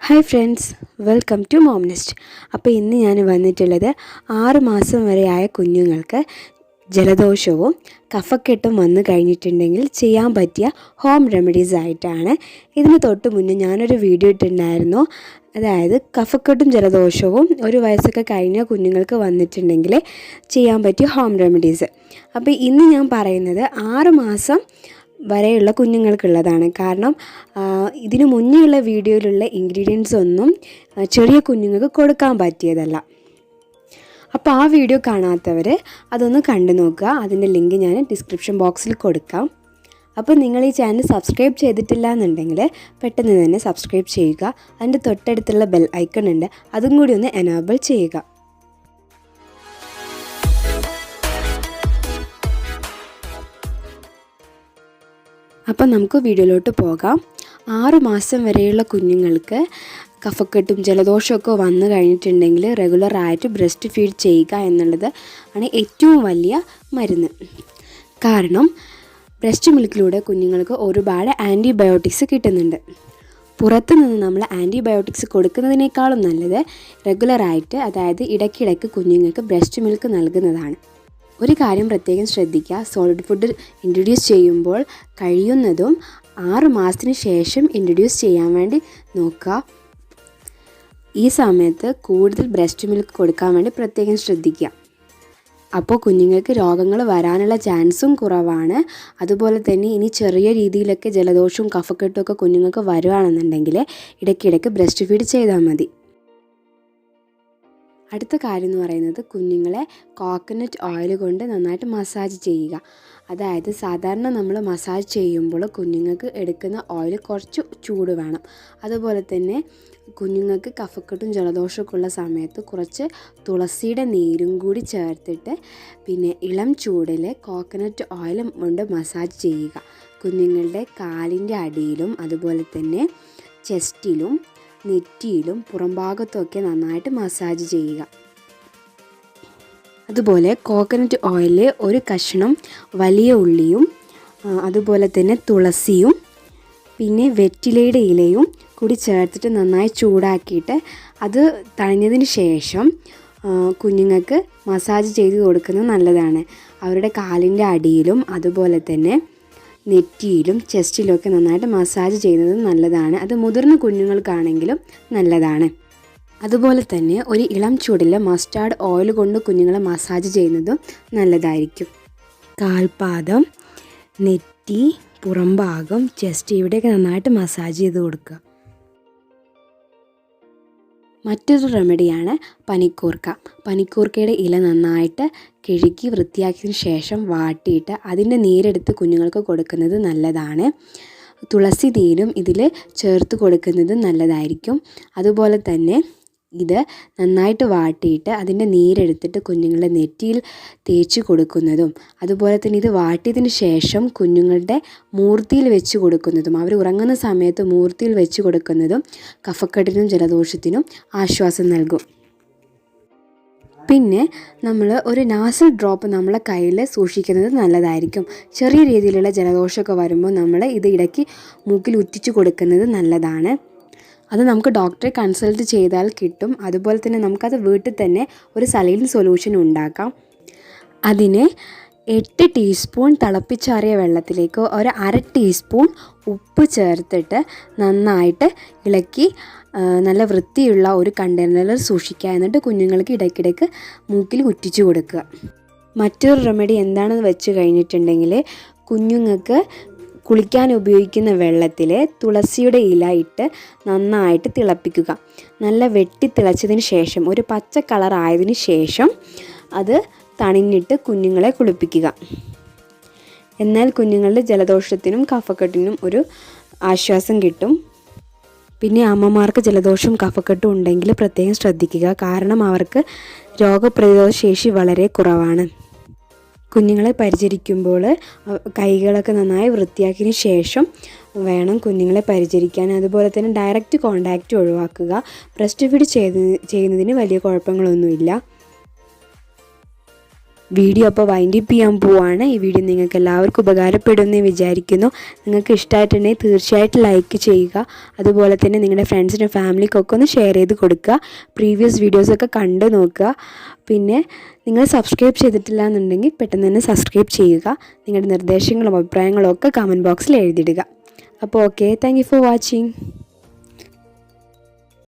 Hi friends, welcome to Mom Nest. അപ്പോൾ ഇന്ന് ഞാൻ വന്നിട്ടുള്ളത് 6 മാസം വരെയായ കുഞ്ഞുങ്ങൾക്ക് ജലദോഷവും കഫക്കെട്ടും വന്നു കഴിഞ്ഞിട്ടുണ്ടെങ്കിൽ ചെയ്യാൻ പറ്റിയ ഹോം റെമഡീസ് ആയിട്ടാണ്. ഇതിന് തൊട്ട് മുന്നേ ഞാനൊരു വീഡിയോ ഇട്ടിട്ടുണ്ടായിരുന്നു. അതായത് കഫക്കെട്ടും ജലദോഷവും 1 വയസ്സൊക്കെ കഴിഞ്ഞ കുഞ്ഞുങ്ങൾക്ക് വന്നിട്ടുണ്ടെങ്കിൽ ചെയ്യാൻ പറ്റിയ ഹോം റെമഡീസ്. അപ്പോൾ ഇന്ന് ഞാൻ പറയുന്നത് 6 മാസം വരെയുള്ള കുഞ്ഞുങ്ങൾക്കുള്ളതാണ്. കാരണം ഇതിനു മുന്നേയുള്ള വീഡിയോയിലുള്ള ഇൻഗ്രീഡിയൻസ് ഒന്നും ചെറിയ കുഞ്ഞുങ്ങൾക്ക് കൊടുക്കാൻ പറ്റിയതല്ല. അപ്പോൾ ആ വീഡിയോ കാണാത്തവർ അതൊന്ന് കണ്ടു നോക്കുക. അതിൻ്റെ ലിങ്ക് ഞാൻ ഡിസ്ക്രിപ്ഷൻ ബോക്സിൽ കൊടുക്കാം. അപ്പോൾ നിങ്ങൾ ഈ ചാനൽ സബ്സ്ക്രൈബ് ചെയ്തിട്ടില്ല എന്നുണ്ടെങ്കിൽ പെട്ടെന്ന് തന്നെ സബ്സ്ക്രൈബ് ചെയ്യുക. അതിൻ്റെ തൊട്ടടുത്തുള്ള ബെൽ ഐക്കൺ ഉണ്ട്, അതും കൂടി ഒന്ന് എനേബിൾ ചെയ്യുക. അപ്പം നമുക്ക് വീഡിയോയിലോട്ട് പോകാം. 6 മാസം വരെയുള്ള കുഞ്ഞുങ്ങൾക്ക് കഫക്കെട്ടും ജലദോഷമൊക്കെ വന്നു കഴിഞ്ഞിട്ടുണ്ടെങ്കിൽ റെഗുലറായിട്ട് ബ്രസ്റ്റ് ഫീഡ് ചെയ്യുക എന്നുള്ളത് ആണ് ഏറ്റവും വലിയ മരുന്ന്. കാരണം ബ്രസ്റ്റ് മിൽക്കിലൂടെ കുഞ്ഞുങ്ങൾക്ക് ഒരുപാട് ആൻറ്റിബയോട്ടിക്സ് കിട്ടുന്നുണ്ട്. പുറത്തു നിന്ന് നമ്മൾ ആൻറ്റിബയോട്ടിക്സ് കൊടുക്കുന്നതിനേക്കാളും നല്ലത് റെഗുലറായിട്ട്, അതായത് ഇടയ്ക്കിടയ്ക്ക് കുഞ്ഞുങ്ങൾക്ക് ബ്രസ്റ്റ് മിൽക്ക് നൽകുന്നതാണ്. ഒരു കാര്യം പ്രത്യേകം ശ്രദ്ധിക്കുക, സോളിഡ് ഫുഡ് ഇൻട്രൊഡ്യൂസ് ചെയ്യുമ്പോൾ കഴിയുന്നതും 6 മാസത്തിന് ശേഷം ഇൻട്രൊഡ്യൂസ് ചെയ്യാൻ വേണ്ടി നോക്കുക. ഈ സമയത്ത് കൂടുതൽ ബ്രസ്റ്റ് മിൽക്ക് കൊടുക്കാൻ വേണ്ടി പ്രത്യേകം ശ്രദ്ധിക്കുക. അപ്പോൾ കുഞ്ഞുങ്ങൾക്ക് രോഗങ്ങൾ വരാനുള്ള ചാൻസും കുറവാണ്. അതുപോലെ തന്നെ ഇനി ചെറിയ രീതിയിലൊക്കെ ജലദോഷവും കഫക്കെട്ടും ഒക്കെ കുഞ്ഞുങ്ങൾക്ക് വരുവാണെന്നുണ്ടെങ്കിൽ ഇടയ്ക്കിടയ്ക്ക് ബ്രസ്റ്റ് ഫീഡ് ചെയ്താൽ മതി. അടുത്ത കാര്യം എന്ന് പറയുന്നത്, കുഞ്ഞുങ്ങളെ കോക്കനട്ട് ഓയിൽ കൊണ്ട് നന്നായിട്ട് മസാജ് ചെയ്യുക. അതായത് സാധാരണ നമ്മൾ മസാജ് ചെയ്യുമ്പോൾ കുഞ്ഞുങ്ങൾക്ക് എടുക്കുന്ന ഓയിൽ കുറച്ച് ചൂട് വേണം. അതുപോലെ തന്നെ കുഞ്ഞുങ്ങൾക്ക് കഫക്കെട്ടും ജലദോഷമൊക്കെ ഉള്ള സമയത്ത് കുറച്ച് തുളസിയുടെ നീരും കൂടി ചേർത്തിട്ട് പിന്നെ ഇളം ചൂടിൽ കോക്കനട്ട് ഓയിൽ കൊണ്ട് മസാജ് ചെയ്യുക. കുഞ്ഞുങ്ങളുടെ കാലിൻ്റെ അടിയിലും അതുപോലെ തന്നെ ചെസ്റ്റിലും നെറ്റിയിലും പുറംഭാഗത്തൊക്കെ നന്നായിട്ട് മസാജ് ചെയ്യുക. അതുപോലെ കോക്കനട്ട് ഓയിലിൽ ഒരു കഷ്ണം വലിയ ഉള്ളിയും അതുപോലെ തന്നെ തുളസിയും പിന്നെ വെറ്റിലയുടെ ഇലയും കൂടി ചേർത്തിട്ട് നന്നായി ചൂടാക്കിയിട്ട് അത് തണിഞ്ഞതിന് ശേഷം കുഞ്ഞുങ്ങൾക്ക് മസാജ് ചെയ്ത് കൊടുക്കുന്നത് നല്ലതാണ്. അവരുടെ കാലിൻ്റെ അടിയിലും അതുപോലെ തന്നെ നെറ്റിയിലും ചെസ്റ്റിലുമൊക്കെ നന്നായിട്ട് മസാജ് ചെയ്യുന്നത് നല്ലതാണ്. അത് മുതിർന്ന കുഞ്ഞുങ്ങൾക്കാണെങ്കിലും നല്ലതാണ്. അതുപോലെ തന്നെ ഒരു ഇളം ചൂടിൽ മസ്റ്റാർഡ് ഓയിൽ കൊണ്ട് കുഞ്ഞുങ്ങളെ മസാജ് ചെയ്യുന്നതും നല്ലതായിരിക്കും. കാൽപാദം, നെറ്റി, പുറംഭാഗം, ചെസ്റ്റ് ഇവിടെയൊക്കെ നന്നായിട്ട് മസാജ് ചെയ്ത് കൊടുക്കുക. മറ്റൊരു റെമഡിയാണ് പനിക്കൂർക്ക. പനിക്കൂർക്കയുടെ ഇല നന്നായിട്ട് കിഴുകി വൃത്തിയാക്കിയതിന് ശേഷം വാട്ടിയിട്ട് അതിൻ്റെ നീരെടുത്ത് കുഞ്ഞുങ്ങൾക്ക് കൊടുക്കുന്നത് നല്ലതാണ്. തുളസി നീരും ഇതിൽ ചേർത്ത് കൊടുക്കുന്നത് നല്ലതായിരിക്കും. അതുപോലെ തന്നെ ഇത് നന്നായിട്ട് വാട്ടിയിട്ട് അതിൻ്റെ നീരെടുത്തിട്ട് കുഞ്ഞുങ്ങളുടെ നെറ്റിയിൽ തേച്ച് കൊടുക്കുന്നതും അതുപോലെ തന്നെ ഇത് വാട്ടിയതിന് ശേഷം കുഞ്ഞുങ്ങളുടെ മൂർത്തിയിൽ വെച്ച് കൊടുക്കുന്നതും, അവർ ഉറങ്ങുന്ന സമയത്ത് മൂർത്തിയിൽ വെച്ച് കൊടുക്കുന്നതും കഫക്കെട്ടിനും ജലദോഷത്തിനും ആശ്വാസം നൽകും. പിന്നെ നമ്മൾ ഒരു നാസൽ ഡ്രോപ്പ് നമ്മളെ കയ്യിൽ സൂക്ഷിക്കുന്നത് നല്ലതായിരിക്കും. ചെറിയ രീതിയിലുള്ള ജലദോഷമൊക്കെ വരുമ്പോൾ നമ്മൾ ഇത് ഇടയ്ക്ക് മൂക്കിൽ ഉറ്റിച്ച് കൊടുക്കുന്നത് നല്ലതാണ്. അത് നമുക്ക് ഡോക്ടറെ കൺസൾട്ട് ചെയ്താൽ കിട്ടും. അതുപോലെ തന്നെ നമുക്കത് വീട്ടിൽ തന്നെ ഒരു സലൈൻ സൊല്യൂഷൻ ഉണ്ടാക്കാം. അതിന് 8 ടീസ്പൂൺ തിളപ്പിച്ചാറിയ വെള്ളത്തിലേക്ക് ഒരു 1/2 ടീസ്പൂൺ ഉപ്പ് ചേർത്തിട്ട് നന്നായിട്ട് ഇളക്കി നല്ല വൃത്തിയുള്ള ഒരു കണ്ടെയ്നറിൽ സൂക്ഷിക്കുക. എന്നിട്ട് കുഞ്ഞുങ്ങൾക്ക് ഇടയ്ക്കിടയ്ക്ക് മൂക്കിൽ ഉറ്റിച്ച് കൊടുക്കുക. മറ്റൊരു റെമഡി എന്താണെന്ന് വെച്ച് കഴിഞ്ഞിട്ടുണ്ടെങ്കിൽ, കുഞ്ഞുങ്ങൾക്ക് കുളിക്കാൻ ഉപയോഗിക്കുന്ന വെള്ളത്തിൽ തുളസിയുടെ ഇല ഇട്ട് നന്നായിട്ട് തിളപ്പിക്കുക. നല്ല വെട്ടി തിളച്ചതിന് ശേഷം ഒരു പച്ച കളർ ആയതിനു ശേഷം അത് തണിഞ്ഞിട്ട് കുഞ്ഞുങ്ങളെ കുളിപ്പിക്കുക. എന്നാൽ കുഞ്ഞുങ്ങളുടെ ജലദോഷത്തിനും കഫക്കെട്ടിനും ഒരു ആശ്വാസം കിട്ടും. പിന്നെ അമ്മമാർക്ക് ജലദോഷവും കഫക്കെട്ടും ഉണ്ടെങ്കിൽ പ്രത്യേകം ശ്രദ്ധിക്കുക. കാരണം അവർക്ക് രോഗപ്രതിരോധ ശേഷി വളരെ കുറവാണ്. കുഞ്ഞുങ്ങളെ പരിചരിക്കുമ്പോൾ കൈകളൊക്കെ നന്നായി വൃത്തിയാക്കിയതിന് ശേഷം വേണം കുഞ്ഞുങ്ങളെ പരിചരിക്കാൻ. അതുപോലെ തന്നെ ഡയറക്റ്റ് കോണ്ടാക്റ്റ് ഒഴിവാക്കുക. ബ്രസ്റ്റ് ഫീഡ് ചെയ്യുന്നതിന് വലിയ കുഴപ്പങ്ങളൊന്നുമില്ല. വീഡിയോ അപ്പോൾ വൈൻഡപ്പ് ചെയ്യാൻ പോവാണ്. ഈ വീഡിയോ നിങ്ങൾക്ക് എല്ലാവർക്കും ഉപകാരപ്പെടുമെന്ന് വിചാരിക്കുന്നു. നിങ്ങൾക്ക് ഇഷ്ടമായിട്ടുണ്ടെങ്കിൽ തീർച്ചയായിട്ടും ലൈക്ക് ചെയ്യുക. അതുപോലെ തന്നെ നിങ്ങളുടെ ഫ്രണ്ട്സിനും ഫാമിലിക്കൊക്കെ ഒന്ന് ഷെയർ ചെയ്ത് കൊടുക്കുക. പ്രീവിയസ് വീഡിയോസൊക്കെ കണ്ടു നോക്കുക. പിന്നെ നിങ്ങൾ സബ്സ്ക്രൈബ് ചെയ്തിട്ടില്ല എന്നുണ്ടെങ്കിൽ പെട്ടെന്ന് തന്നെ സബ്സ്ക്രൈബ് ചെയ്യുക. നിങ്ങളുടെ നിർദ്ദേശങ്ങളും അഭിപ്രായങ്ങളും ഒക്കെ കമൻറ്റ് ബോക്സിൽ എഴുതിയിടുക. അപ്പോൾ okay, thank you for watching.